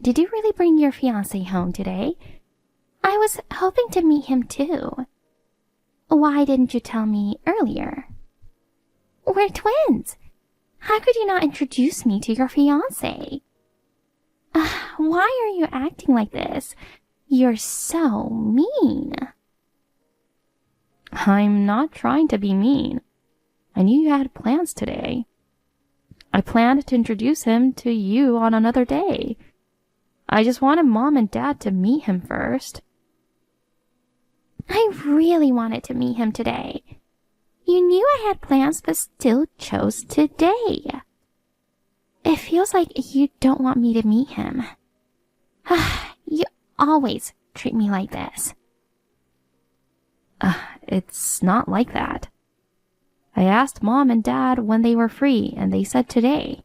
did you really bring your fiancé home today? I was hoping to meet him too. Why didn't you tell me earlier? We're twins. How could you not introduce me to your fiancé? Why are you acting like this? You're so mean. I'm not trying to be mean. I knew you had plans today. I planned to introduce him to you on another day. I just wanted Mom and Dad to meet him first. I really wanted to meet him today. You knew I had plans but still chose today. It feels like you don't want me to meet him. You always treat me like this. It's not like that. I asked Mom and Dad when they were free, and they said today.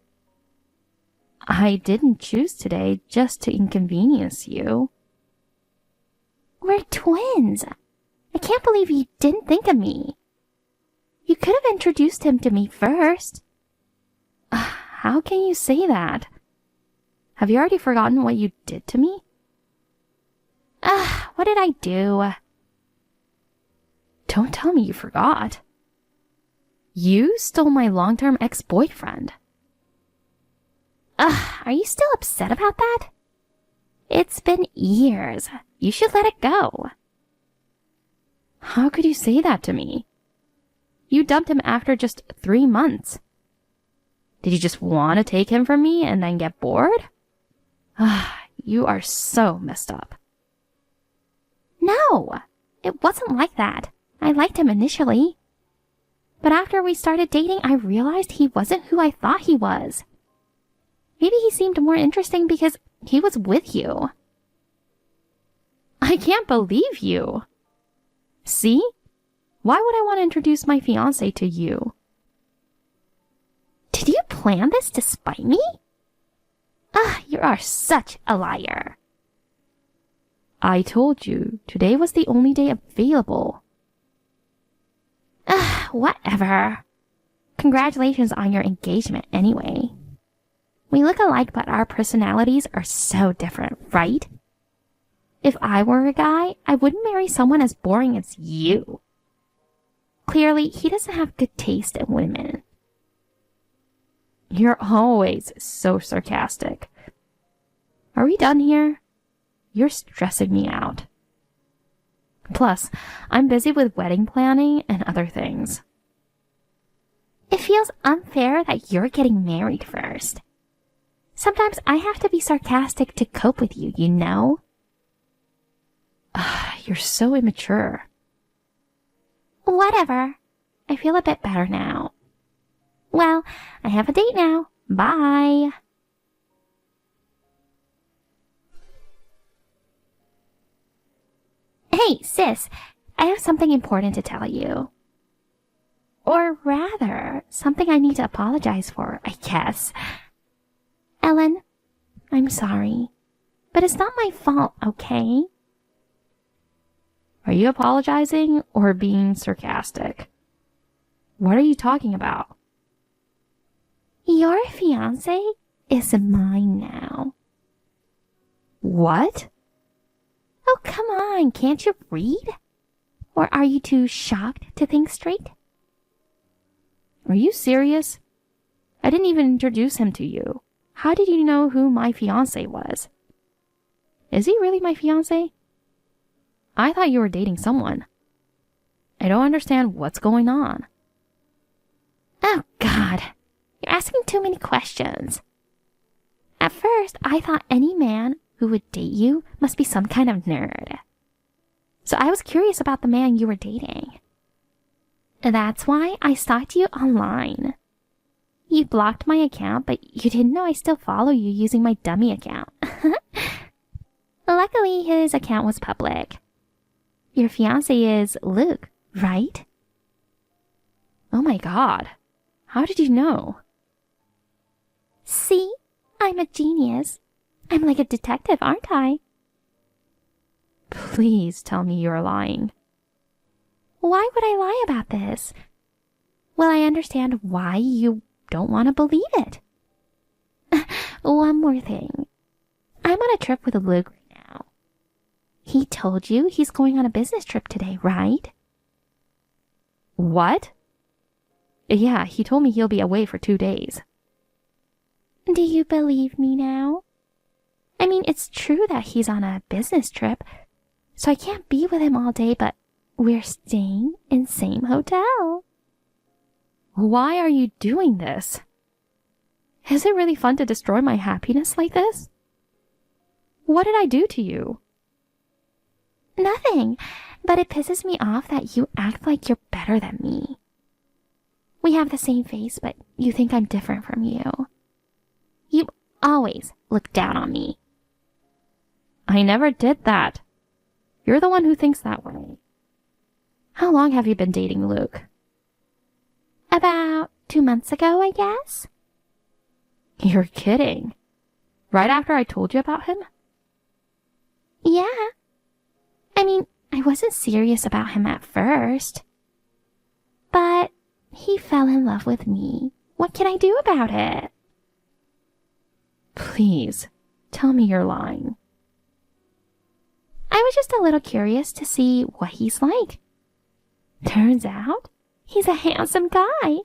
I didn't choose today just to inconvenience you. We're twins. I can't believe you didn't think of me. You could have introduced him to me first. How can you say that? Have you already forgotten what you did to me? What did I do? Don't tell me you forgot. You stole my long-term ex-boyfriend. Are you still upset about that? It's been years. You should let it go. How could you say that to me? You dumped him after just 3 months. Did you just want to take him from me and then get bored? You are so messed up. No, it wasn't like that. I liked him initially. But after we started dating, I realized he wasn't who I thought he was. Maybe he seemed more interesting because he was with you. I can't believe you. See? Why would I want to introduce my fiancé to you? Did you plan this to spite me? You are such a liar. I told you, today was the only day available. Whatever. Congratulations on your engagement anyway. We look alike, but our personalities are so different, right? If I were a guy, I wouldn't marry someone as boring as you. Clearly, he doesn't have good taste in women. You're always so sarcastic. Are we done here? You're stressing me out. Plus, I'm busy with wedding planning and other things. It feels unfair that you're getting married first. Sometimes I have to be sarcastic to cope with you, you know? You're so immature. Whatever. I feel a bit better now. Well, I have a date now. Bye. Hey, sis, I have something important to tell you. Or rather, something I need to apologize for, I guess. Ellen, I'm sorry, but it's not my fault, okay? Are you apologizing or being sarcastic? What are you talking about? Your fiancé is mine now. What? Oh, come on, can't you read? Or are you too shocked to think straight? Are you serious? I didn't even introduce him to you. How did you know who my fiancé was? Is he really my fiancé? I thought you were dating someone. I don't understand what's going on. Oh, God. You're asking too many questions. At first, I thought any man who would date you must be some kind of nerd. So I was curious about the man you were dating. That's why I stalked you online. You blocked my account, but you didn't know I still follow you using my dummy account. Luckily, his account was public. Your fiancé is Luke, right? Oh my God. How did you know? See? I'm a genius. I'm like a detective, aren't I? Please tell me you're lying. Why would I lie about this? Well, I understand why you don't want to believe it. One more thing. I'm on a trip with Luke right now. He told you he's going on a business trip today, right? What? Yeah, he told me he'll be away for 2 days. Do you believe me now? I mean, it's true that he's on a business trip, so I can't be with him all day, but we're staying in the same hotel. Why are you doing this? Is it really fun to destroy my happiness like this? What did I do to you? Nothing, but it pisses me off that you act like you're better than me. We have the same face, but you think I'm different from you. You always look down on me. I never did that. You're the one who thinks that way. How long have you been dating Luke? About 2 months ago, I guess. You're kidding. Right after I told you about him? Yeah. I mean, I wasn't serious about him at first. But he fell in love with me. What can I do about it? Please, tell me you're lying. I was just a little curious to see what he's like. Turns out, he's a handsome guy.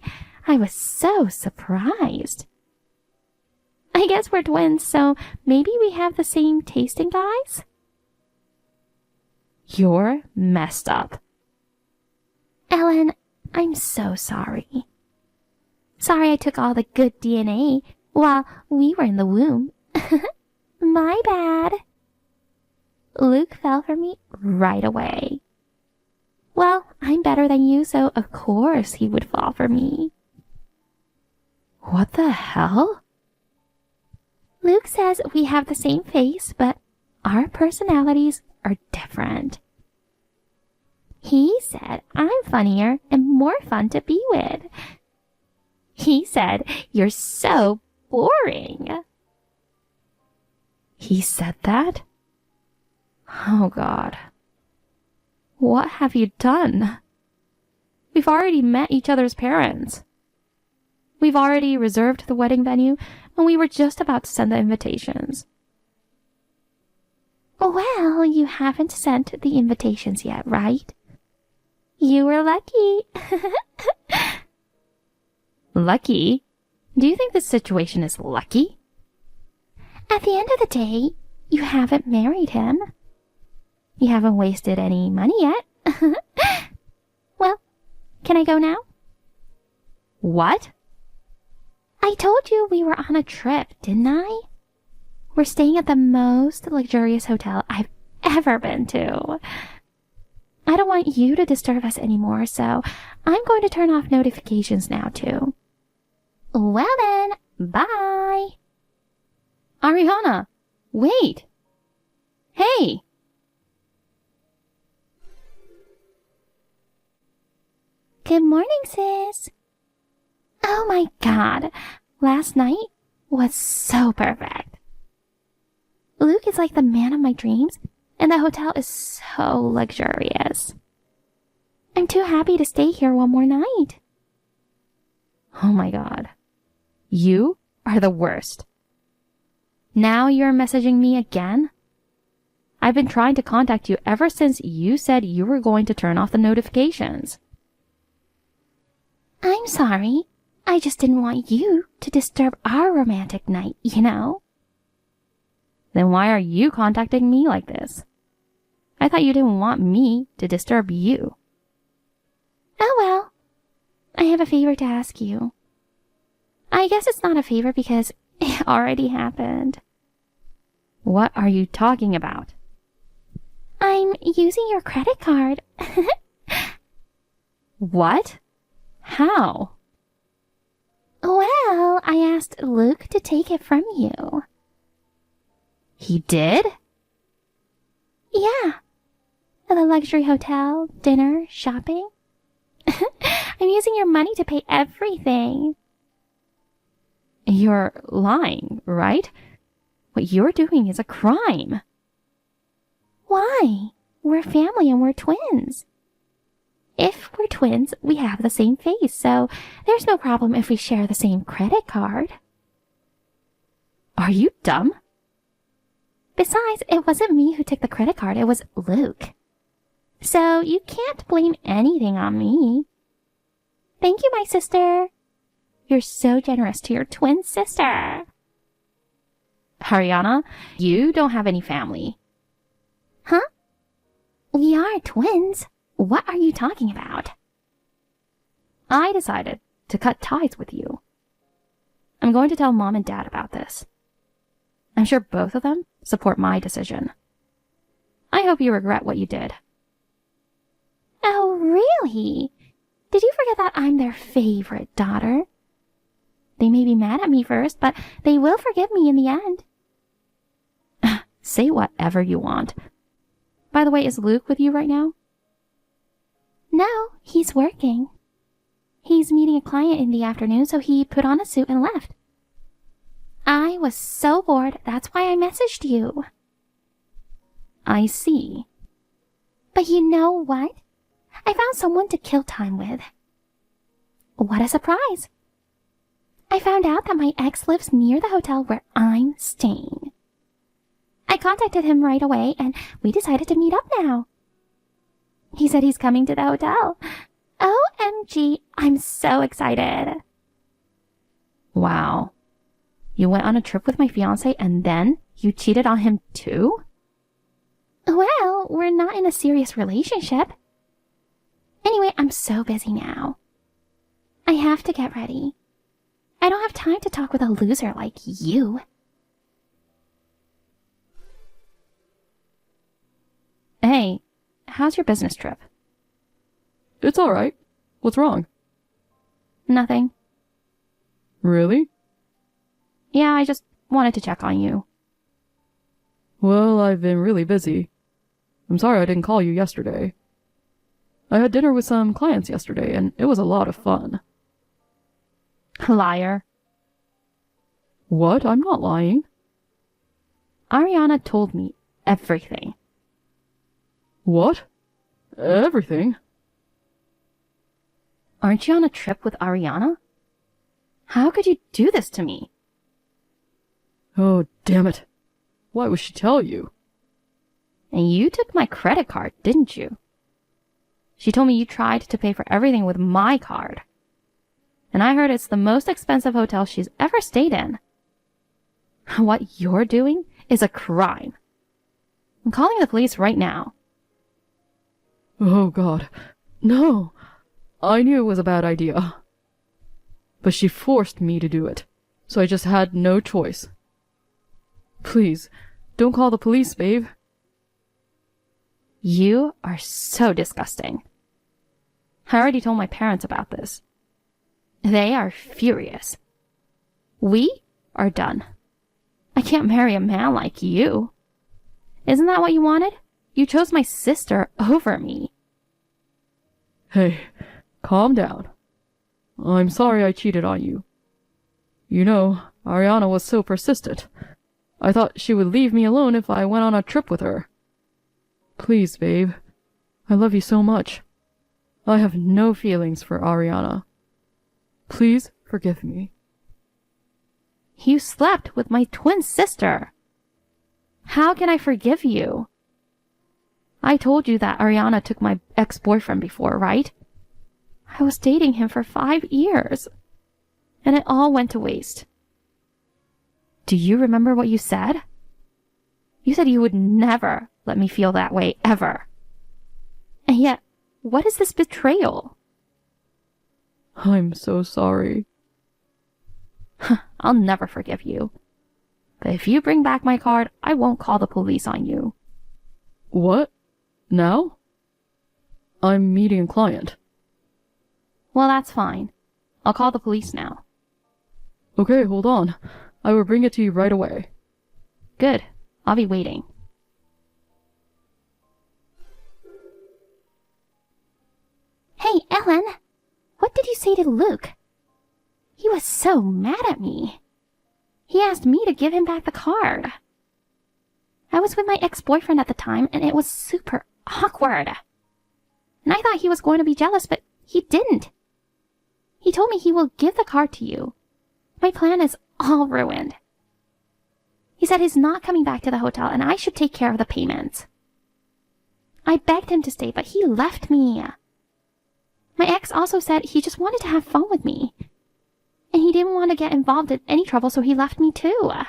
I was so surprised. I guess we're twins, so maybe we have the same taste in guys? You're messed up. Ellen, I'm so sorry. Sorry I took all the good DNA while we were in the womb. My bad. Luke fell for me right away. Well, I'm better than you, so of course he would fall for me. What the hell? Luke says we have the same face, but our personalities are different. He said I'm funnier and more fun to be with. He said you're so boring. He said that? Oh, God. What have you done? We've already met each other's parents. We've already reserved the wedding venue, and we were just about to send the invitations. Well, you haven't sent the invitations yet, right? You were lucky. Lucky? Do you think this situation is lucky? At the end of the day, you haven't married him. You haven't wasted any money yet. Well, can I go now? What? I told you we were on a trip, didn't I? We're staying at the most luxurious hotel I've ever been to. I don't want you to disturb us anymore, so I'm going to turn off notifications now, too. Well then, bye. Ariana, wait. Hey! Good morning, sis. Oh my God, last night was so perfect. Luke is like the man of my dreams, and the hotel is so luxurious. I'm too happy to stay here one more night. Oh my God. You are the worst. Now you're messaging me again? I've been trying to contact you ever since you said you were going to turn off the notifications. I'm sorry. I just didn't want you to disturb our romantic night, you know? Then why are you contacting me like this? I thought you didn't want me to disturb you. Oh well. I have a favor to ask you. I guess it's not a favor because it already happened. What are you talking about? I'm using your credit card. What? How? Well, I asked Luke to take it from you. He did? Yeah. The luxury hotel, dinner, shopping. I'm using your money to pay everything. You're lying, right? What you're doing is a crime. Why? We're family and we're twins. If we're twins, we have the same face, so there's no problem if we share the same credit card. Are you dumb? Besides, it wasn't me who took the credit card, it was Luke. So you can't blame anything on me. Thank you, my sister. You're so generous to your twin sister. Ariana, you don't have any family. Huh? We are twins. What are you talking about? I decided to cut ties with you. I'm going to tell Mom and Dad about this. I'm sure both of them support my decision. I hope you regret what you did. Oh, really? Did you forget that I'm their favorite daughter? They may be mad at me first, but they will forgive me in the end. Say whatever you want. By the way, is Luke with you right now? No, he's working. He's meeting a client in the afternoon, so he put on a suit and left. I was so bored, that's why I messaged you. I see. But you know what? I found someone to kill time with. What a surprise! I found out that my ex lives near the hotel where I'm staying. I contacted him right away, and we decided to meet up now. He said he's coming to the hotel. OMG, I'm so excited. Wow. You went on a trip with my fiancé and then you cheated on him too? Well, we're not in a serious relationship. Anyway, I'm so busy now. I have to get ready. I don't have time to talk with a loser like you. Hey, how's your business trip? It's all right. What's wrong? Nothing. Really? Yeah, I just wanted to check on you. Well, I've been really busy. I'm sorry I didn't call you yesterday. I had dinner with some clients yesterday, and it was a lot of fun. Liar. What? I'm not lying. Ariana told me everything. What? Everything? Aren't you on a trip with Ariana? How could you do this to me? Oh, damn it. Why would she tell you? And you took my credit card, didn't you? She told me you tried to pay for everything with my card. And I heard it's the most expensive hotel she's ever stayed in. What you're doing is a crime. I'm calling the police right now. Oh, God. No. I knew it was a bad idea. But she forced me to do it, so I just had no choice. Please, don't call the police, babe. You are so disgusting. I already told my parents about this. They are furious. We are done. I can't marry a man like you. Isn't that what you wanted? You chose my sister over me. Hey, calm down. I'm sorry I cheated on you. You know, Ariana was so persistent. I thought she would leave me alone if I went on a trip with her. Please, babe. I love you so much. I have no feelings for Ariana. Please forgive me. You slept with my twin sister. How can I forgive you? I told you that Ariana took my ex-boyfriend before, right? I was dating him for 5 years. And it all went to waste. Do you remember what you said? You said you would never let me feel that way, ever. And yet, what is this betrayal? I'm so sorry. I'll never forgive you. But if you bring back my card, I won't call the police on you. What? Now? I'm meeting a client. Well, that's fine. I'll call the police now. Okay, hold on. I will bring it to you right away. Good. I'll be waiting. Hey, Ellen. What did you say to Luke? He was so mad at me. He asked me to give him back the card. I was with my ex-boyfriend at the time, and it was super awkward. And I thought he was going to be jealous, but he didn't. He told me he will give the card to you. My plan is all ruined. He said he's not coming back to the hotel and I should take care of the payments. I begged him to stay, but he left me. My ex also said he just wanted to have fun with me. And he didn't want to get involved in any trouble, so he left me too. I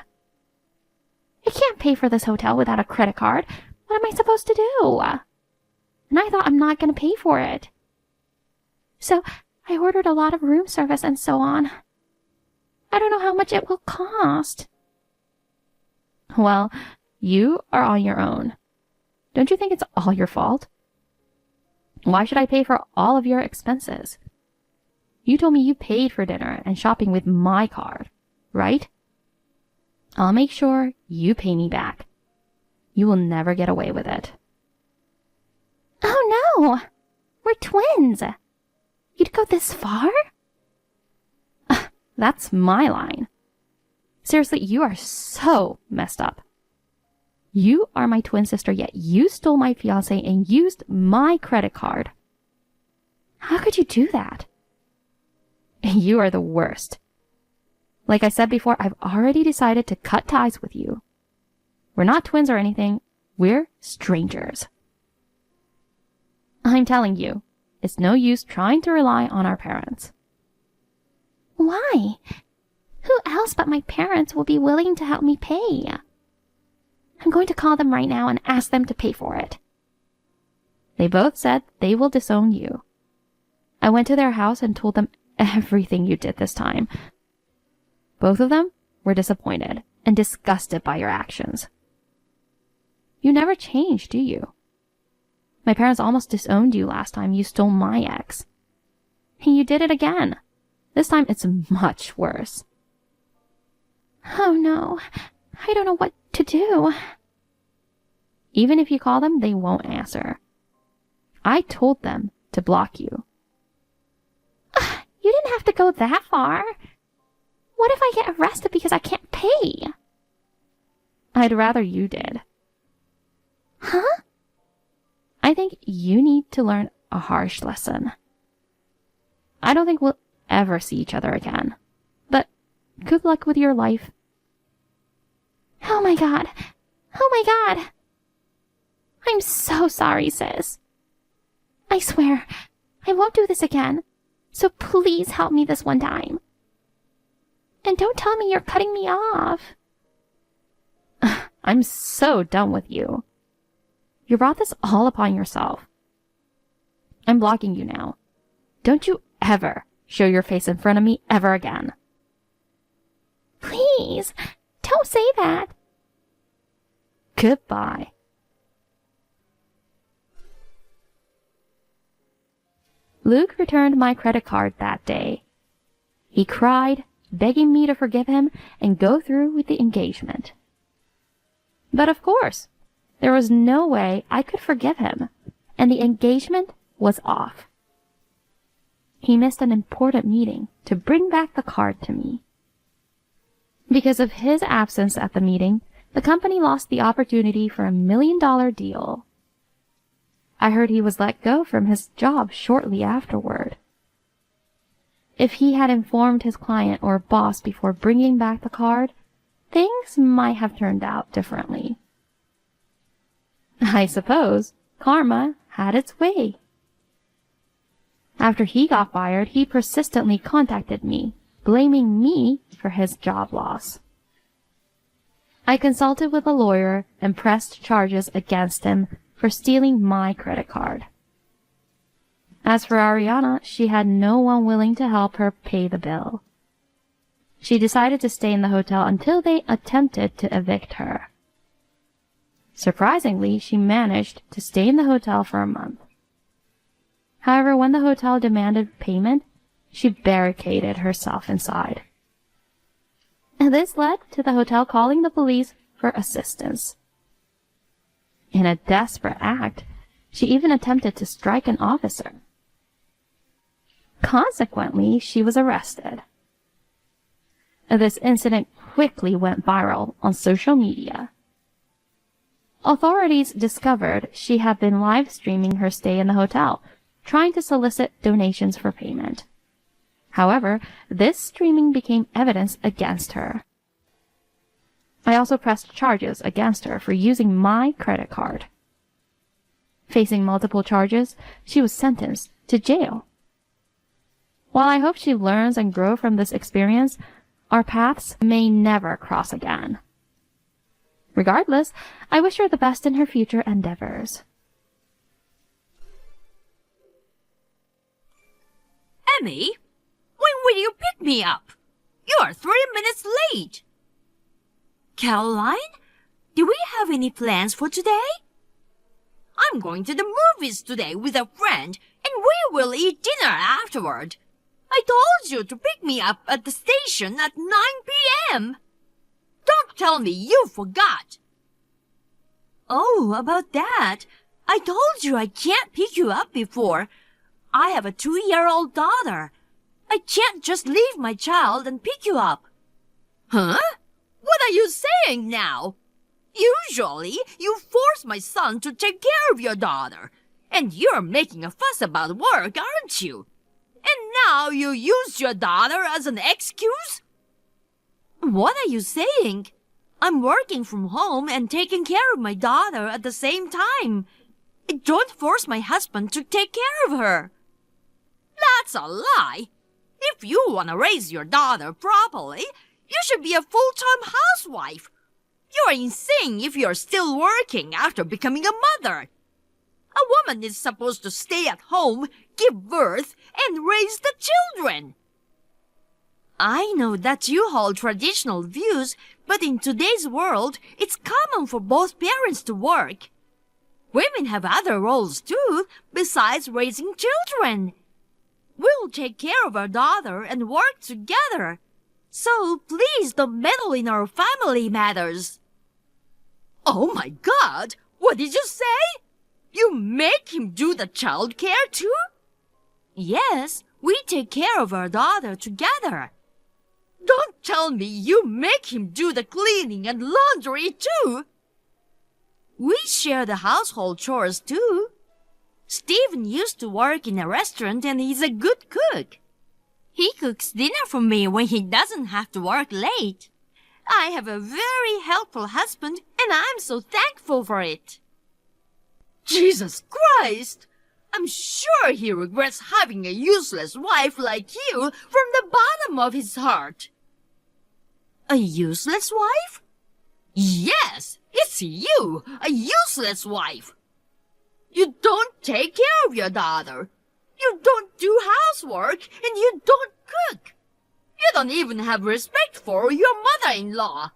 can't pay for this hotel without a credit card. What am I supposed to do? And I thought I'm not going to pay for it. So I ordered a lot of room service and so on. I don't know how much it will cost. Well, you are on your own. Don't you think it's all your fault? Why should I pay for all of your expenses? You told me you paid for dinner and shopping with my card, right? I'll make sure you pay me back. You will never get away with it. Oh no! We're twins! You'd go this far? That's my line. Seriously, you are so messed up. You are my twin sister, yet you stole my fiancé and used my credit card. How could you do that? You are the worst. Like I said before, I've already decided to cut ties with you. We're not twins or anything. We're strangers. I'm telling you, it's no use trying to rely on our parents. Why? Who else but my parents will be willing to help me pay? I'm going to call them right now and ask them to pay for it. They both said they will disown you. I went to their house and told them everything you did this time. Both of them were disappointed and disgusted by your actions. You never change, do you? My parents almost disowned you last time you stole my ex. And you did it again. This time it's much worse. Oh no, I don't know what to do. Even if you call them, they won't answer. I told them to block you. You didn't have to go that far. What if I get arrested because I can't pay? I'd rather you did. Huh? I think you need to learn a harsh lesson. I don't think we'll ever see each other again. But good luck with your life. Oh my god. Oh my god. I'm so sorry, sis. I swear, I won't do this again. So please help me this one time. And don't tell me you're cutting me off. I'm so done with you. You brought this all upon yourself. I'm blocking you now. Don't you ever show your face in front of me ever again. Please, don't say that. Goodbye. Luke returned my credit card that day. He cried, begging me to forgive him and go through with the engagement. But of course, there was no way I could forgive him, and the engagement was off. He missed an important meeting to bring back the card to me. Because of his absence at the meeting, the company lost the opportunity for $1 million deal. I heard he was let go from his job shortly afterward. If he had informed his client or boss before bringing back the card, things might have turned out differently. I suppose karma had its way. After he got fired, he persistently contacted me, blaming me for his job loss. I consulted with a lawyer and pressed charges against him for stealing my credit card. As for Ariana, she had no one willing to help her pay the bill. She decided to stay in the hotel until they attempted to evict her. Surprisingly, she managed to stay in the hotel for a month. However, when the hotel demanded payment, she barricaded herself inside. This led to the hotel calling the police for assistance. In a desperate act, she even attempted to strike an officer. Consequently, she was arrested. This incident quickly went viral on social media. Authorities discovered she had been live streaming her stay in the hotel, trying to solicit donations for payment. However, this streaming became evidence against her. I also pressed charges against her for using my credit card. Facing multiple charges, she was sentenced to jail. While I hope she learns and grows from this experience, our paths may never cross again. Regardless, I wish her the best in her future endeavors. Emmy, when will you pick me up? You are 3 minutes late. Caroline, do we have any plans for today? I'm going to the movies today with a friend, and we will eat dinner afterward. I told you to pick me up at the station at 9 p.m. Don't tell me you forgot. Oh, about that. I told you I can't pick you up before. I have a 2-year-old daughter. I can't just leave my child and pick you up. Huh? What are you saying now? Usually, you force my son to take care of your daughter. And you're making a fuss about work, aren't you? And now you use your daughter as an excuse? What are you saying? I'm working from home and taking care of my daughter at the same time. Don't force my husband to take care of her. That's a lie. If you want to raise your daughter properly, you should be a full-time housewife. You're insane if you're still working after becoming a mother. A woman is supposed to stay at home, give birth, and raise the children. I know that you hold traditional views, but in today's world, it's common for both parents to work. Women have other roles too, besides raising children. We'll take care of our daughter and work together. So please don't meddle in our family matters. Oh my God! What did you say? You make him do the child care too? Yes, we take care of our daughter together. Don't tell me you make him do the cleaning and laundry too. We share the household chores too. Stephen used to work in a restaurant and he's a good cook. He cooks dinner for me when he doesn't have to work late. I have a very helpful husband and I'm so thankful for it. Jesus Christ! I'm sure he regrets having a useless wife like you from the bottom of his heart. A useless wife? Yes, it's you, a useless wife. You don't take care of your daughter. You don't do housework and you don't cook. You don't even have respect for your mother-in-law.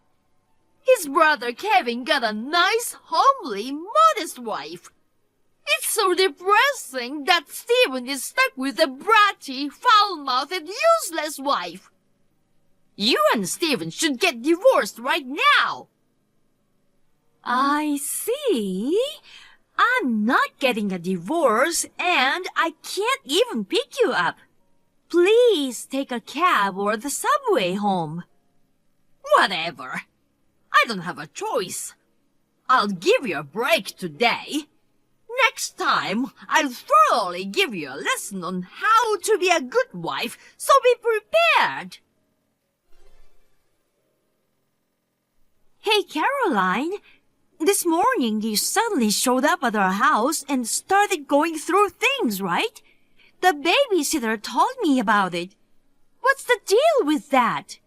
His brother Kevin got a nice, homely, modest wife. It's so depressing that Stephen is stuck with a bratty, foul-mouthed, useless wife. You and Stephen should get divorced right now. I see. I'm not getting a divorce and I can't even pick you up. Please take a cab or the subway home. Whatever. I don't have a choice. I'll give you a break today. Next time, I'll thoroughly give you a lesson on how to be a good wife, so be prepared. Hey, Caroline. This morning you suddenly showed up at our house and started going through things, right? The babysitter told me about it. What's the deal with that?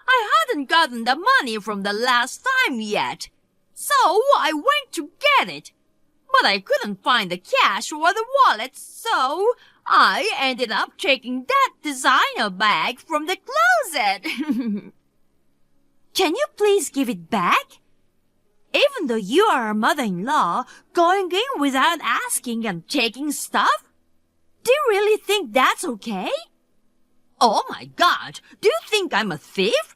I hadn't gotten the money from the last time yet, so I went to get it. But I couldn't find the cash or the wallet, so I ended up taking that designer bag from the closet. Can you please give it back? Even though you are a mother-in-law, going in without asking and taking stuff? Do you really think that's okay? Oh my God, do you think I'm a thief?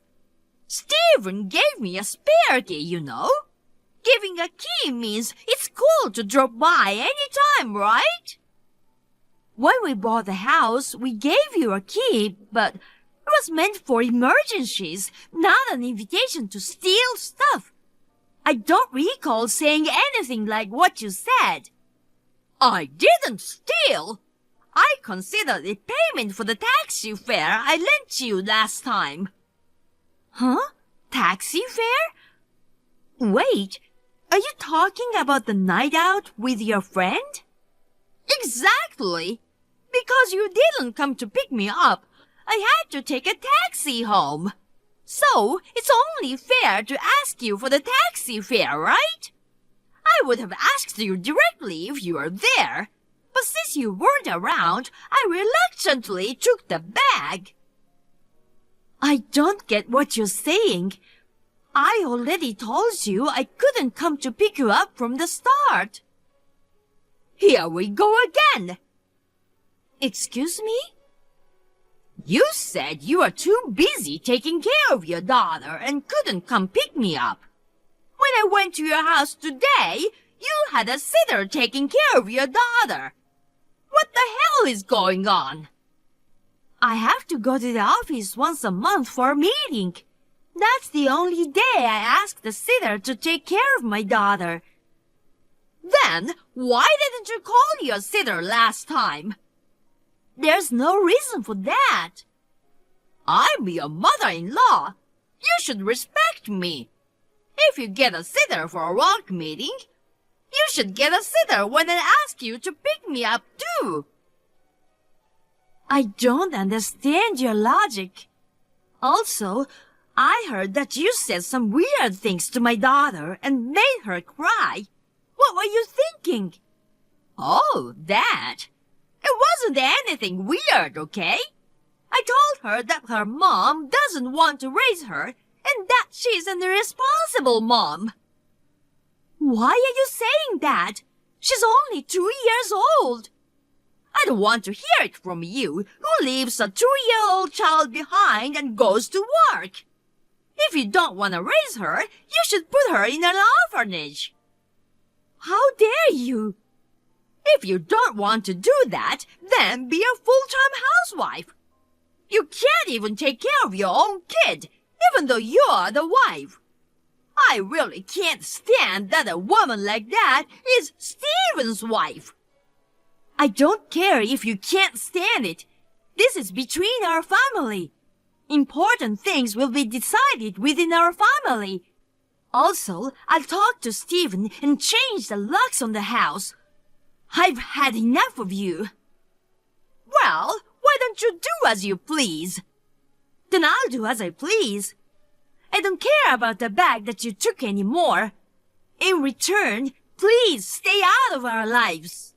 Stephen gave me a spare key, you know. Giving a key means it's cool to drop by anytime, right? When we bought the house, we gave you a key, but it was meant for emergencies, not an invitation to steal stuff. I don't recall saying anything like what you said. I didn't steal. I considered it payment for the taxi fare I lent you last time. Huh? Taxi fare? Wait, are you talking about the night out with your friend? Exactly. Because you didn't come to pick me up, I had to take a taxi home. So, it's only fair to ask you for the taxi fare, right? I would have asked you directly if you were there. But since you weren't around, I reluctantly took the bag. I don't get what you're saying. I already told you I couldn't come to pick you up from the start. Here we go again. Excuse me? You said you were too busy taking care of your daughter and couldn't come pick me up. When I went to your house today, you had a sitter taking care of your daughter. What the hell is going on? I have to go to the office once a month for a meeting. That's the only day I ask the sitter to take care of my daughter. Then, why didn't you call your sitter last time? There's no reason for that. I'm your mother-in-law. You should respect me. If you get a sitter for a work meeting, you should get a sitter when I ask you to pick me up too. I don't understand your logic. Also, I heard that you said some weird things to my daughter and made her cry. What were you thinking? Oh, that. It wasn't anything weird, okay? I told her that her mom doesn't want to raise her and that she's an irresponsible mom. Why are you saying that? She's only 2 years old. I don't want to hear it from you, who leaves a 2-year-old child behind and goes to work. If you don't want to raise her, you should put her in an orphanage. How dare you? If you don't want to do that, then be a full-time housewife. You can't even take care of your own kid, even though you're the wife. I really can't stand that a woman like that is Stephen's wife. I don't care if you can't stand it. This is between our family. Important things will be decided within our family. Also, I'll talk to Stephen and change the locks on the house. I've had enough of you. Well, why don't you do as you please? Then I'll do as I please. I don't care about the bag that you took anymore. In return, please stay out of our lives.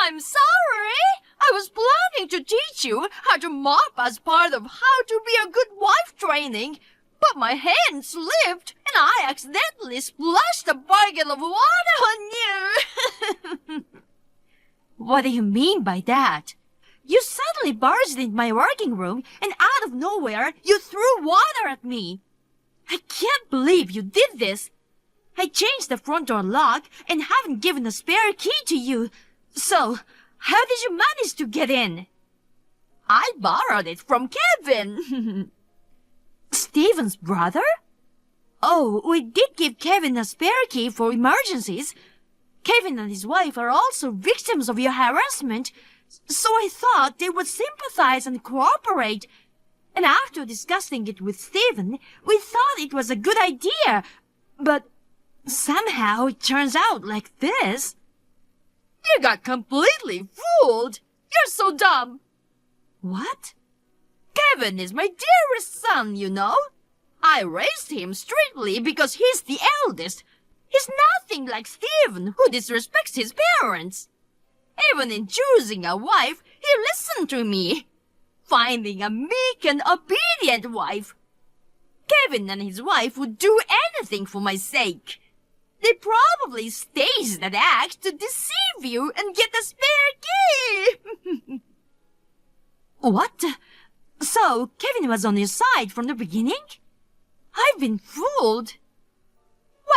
I'm sorry. I was planning to teach you how to mop as part of how to be a good wife training, but my hand slipped and I accidentally splashed a bucket of water on you. What do you mean by that? You suddenly barged into my working room and out of nowhere you threw water at me. I can't believe you did this. I changed the front door lock and haven't given a spare key to you. So, how did you manage to get in? I borrowed it from Kevin. Stephen's brother? Oh, we did give Kevin a spare key for emergencies. Kevin and his wife are also victims of your harassment, so I thought they would sympathize and cooperate. And after discussing it with Stephen, we thought it was a good idea. But somehow it turns out like this. You got completely fooled. You're so dumb. What? Kevin is my dearest son, you know. I raised him strictly because he's the eldest. He's nothing like Stephen, who disrespects his parents. Even in choosing a wife, he listened to me. Finding a meek and obedient wife. Kevin and his wife would do anything for my sake. They probably staged that act to deceive you and get a spare key. What? So, Kevin was on your side from the beginning? I've been fooled.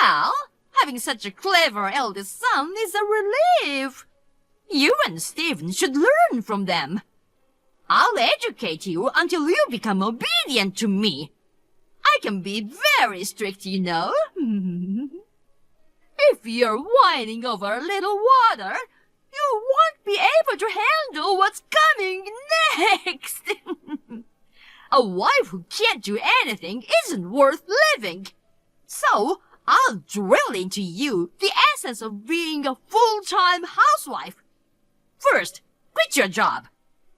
Well, having such a clever eldest son is a relief. You and Stephen should learn from them. I'll educate you until you become obedient to me. I can be very strict, you know. If you're whining over a little water, you won't be able to handle what's coming next. A wife who can't do anything isn't worth living. So, I'll drill into you the essence of being a full-time housewife. First, quit your job.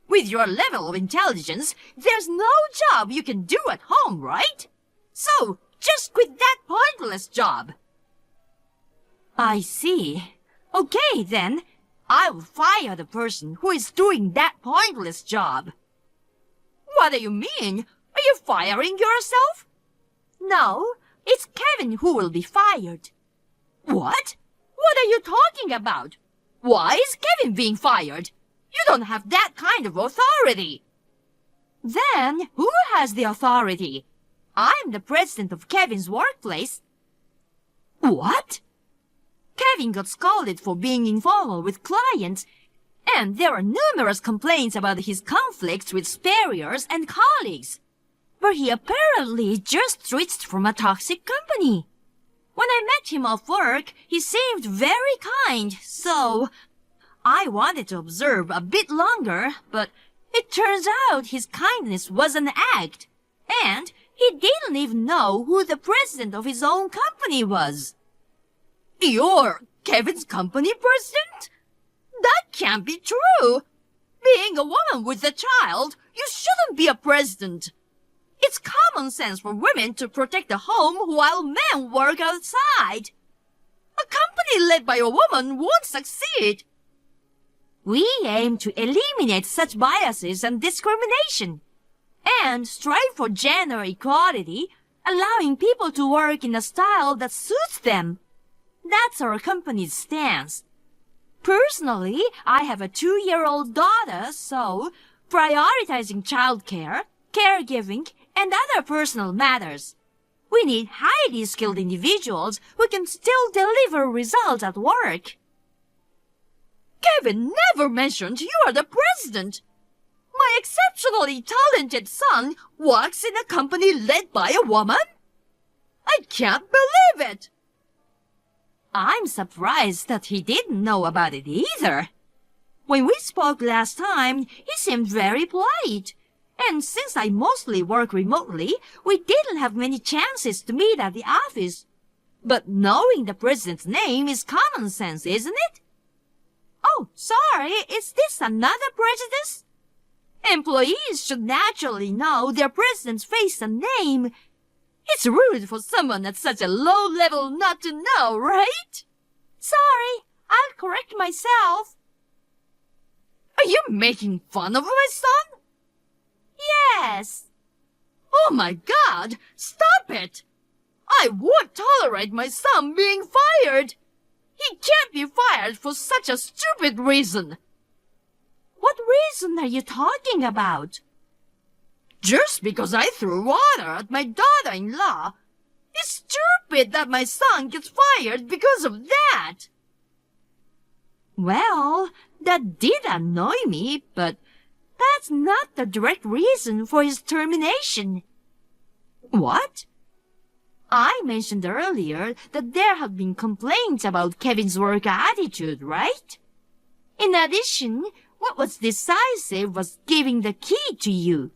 With your level of intelligence, there's no job you can do at home, right? So, just quit that pointless job. I see. Okay, then. I'll fire the person who is doing that pointless job. What do you mean? Are you firing yourself? No, it's Kevin who will be fired. What? What are you talking about? Why is Kevin being fired? You don't have that kind of authority. Then, who has the authority? I'm the president of Kevin's workplace. What? Kevin got scolded for being informal with clients, and there are numerous complaints about his conflicts with superiors and colleagues. But he apparently just switched from a toxic company. When I met him off work, he seemed very kind, so I wanted to observe a bit longer, but it turns out his kindness was an act, and he didn't even know who the president of his own company was. You're Kevin's company president? That can't be true. Being a woman with a child, you shouldn't be a president. It's common sense for women to protect the home while men work outside. A company led by a woman won't succeed. We aim to eliminate such biases and discrimination, and strive for gender equality, allowing people to work in a style that suits them. That's our company's stance. Personally, I have a 2-year-old daughter, so prioritizing childcare, caregiving, and other personal matters. We need highly skilled individuals who can still deliver results at work. Kevin never mentioned you are the president. My exceptionally talented son works in a company led by a woman? I can't believe it. I'm surprised that he didn't know about it either. When we spoke last time, he seemed very polite. And since I mostly work remotely, we didn't have many chances to meet at the office. But knowing the president's name is common sense, isn't it? Oh, sorry, is this another prejudice? Employees should naturally know their president's face and name. It's rude for someone at such a low level not to know, right? Sorry, I'll correct myself. Are you making fun of my son? Yes. Oh my God, stop it! I won't tolerate my son being fired. He can't be fired for such a stupid reason. What reason are you talking about? Just because I threw water at my daughter-in-law. It's stupid that my son gets fired because of that. Well, that did annoy me, but that's not the direct reason for his termination. What? I mentioned earlier that there have been complaints about Kevin's work attitude, right? In addition, what was decisive was giving the key to you.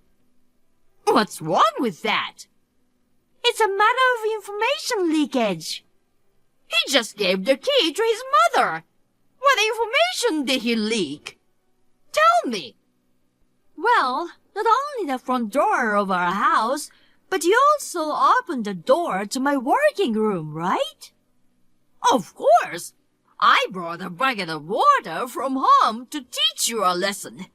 What's wrong with that? It's a matter of information leakage. He just gave the key to his mother. What information did he leak? Tell me. Well, not only the front door of our house, but you also opened the door to my working room, right? Of course. I brought a bucket of water from home to teach you a lesson.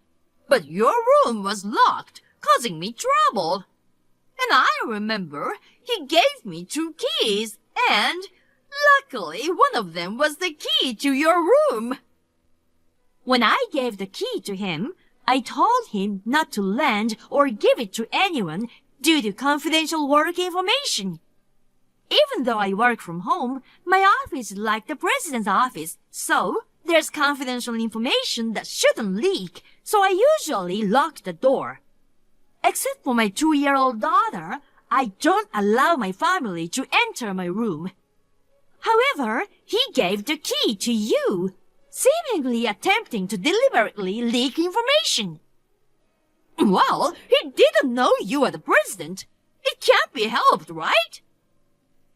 But your room was locked, causing me trouble. And I remember he gave me 2 keys, and luckily one of them was the key to your room. When I gave the key to him, I told him not to lend or give it to anyone due to confidential work information. Even though I work from home, my office is like the president's office, so there's confidential information that shouldn't leak, so I usually lock the door. Except for my 2-year-old daughter, I don't allow my family to enter my room. However, he gave the key to you, seemingly attempting to deliberately leak information. Well, he didn't know you were the president. It can't be helped, right?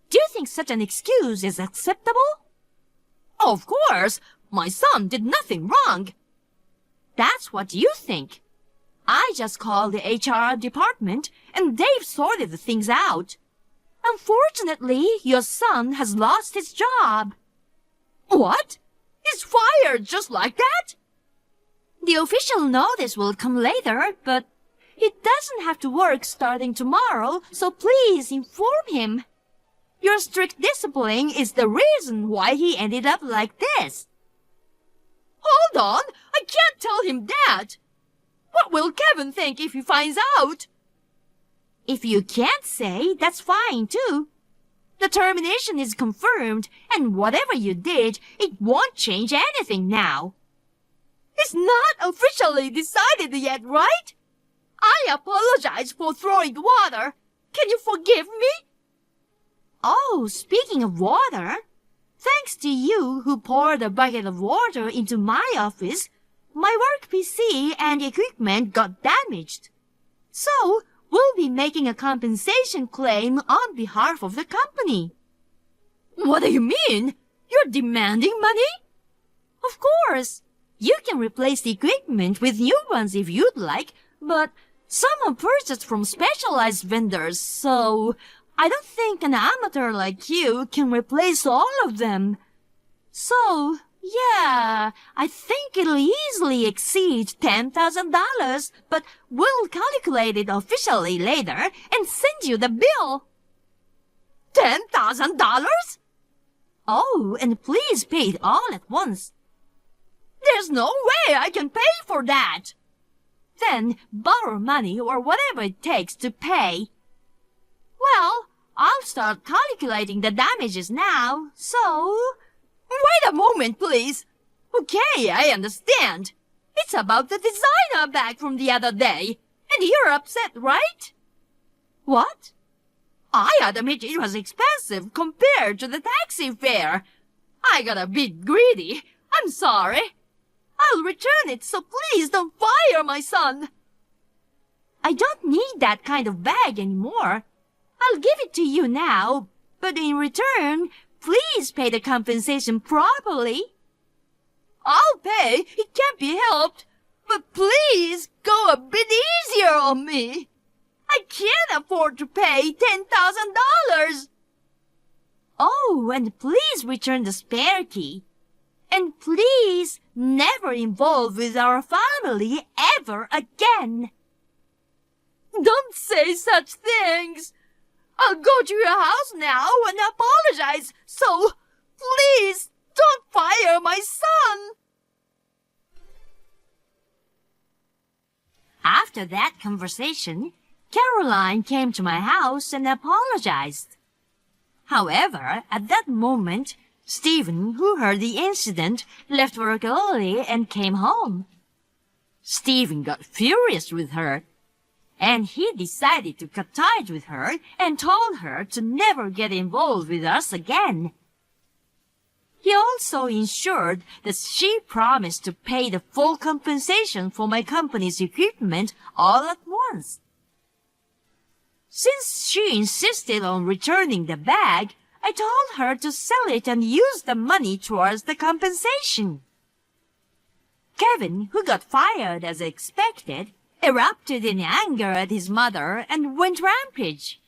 Do you think such an excuse is acceptable? Of course, my son did nothing wrong. That's what you think. I just called the HR department and they've sorted the things out. Unfortunately, your son has lost his job. What? He's fired just like that? The official notice will come later, but he doesn't have to work starting tomorrow, so please inform him. Your strict discipline is the reason why he ended up like this. Hold on, I can't tell him that. What will Kevin think if he finds out? If you can't say, that's fine too. The termination is confirmed, and whatever you did, it won't change anything now. It's not officially decided yet, right? I apologize for throwing water. Can you forgive me? Oh, speaking of water, thanks to you who poured a bucket of water into my office, my work PC and equipment got damaged. So, we'll be making a compensation claim on behalf of the company. What do you mean? You're demanding money? Of course. You can replace the equipment with new ones if you'd like, but some are purchased from specialized vendors, so I don't think an amateur like you can replace all of them. So, yeah, I think it'll easily exceed $10,000, but we'll calculate it officially later and send you the bill. $10,000? Oh, and please pay it all at once. There's no way I can pay for that. Then borrow money or whatever it takes to pay. Well, I'll start calculating the damages now, so... Wait a moment, please. Okay, I understand. It's about the designer bag from the other day, and you're upset, right? What? I admit it was expensive compared to the taxi fare. I got a bit greedy. I'm sorry. I'll return it, so please don't fire my son. I don't need that kind of bag anymore. I'll give it to you now, but in return, please pay the compensation properly. I'll pay. It can't be helped. But please go a bit easier on me. I can't afford to pay $10,000. Oh, and please return the spare key. And please never involve with our family ever again. Don't say such things. I'll go to your house now and apologize, so please don't fire my son. After that conversation, Caroline came to my house and apologized. However, at that moment, Stephen, who heard the incident, left work early and came home. Stephen got furious with her, and he decided to cut ties with her and told her to never get involved with us again. He also ensured that she promised to pay the full compensation for my company's equipment all at once. Since she insisted on returning the bag, I told her to sell it and use the money towards the compensation. Kevin, who got fired as expected, erupted in anger at his mother and went rampage.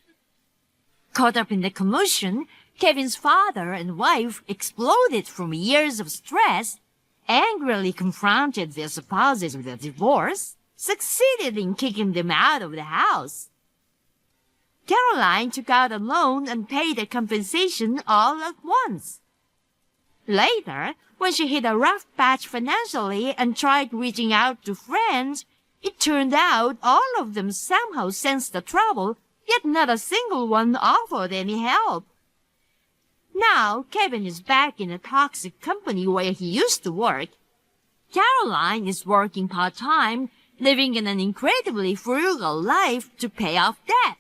Caught up in the commotion, Kevin's father and wife exploded from years of stress, angrily confronted their spouses with a divorce, succeeded in kicking them out of the house. Caroline took out a loan and paid the compensation all at once. Later, when she hit a rough patch financially and tried reaching out to friends, it turned out all of them somehow sensed the trouble, yet not a single one offered any help. Now, Kevin is back in a toxic company where he used to work. Caroline is working part-time, living in an incredibly frugal life to pay off debt.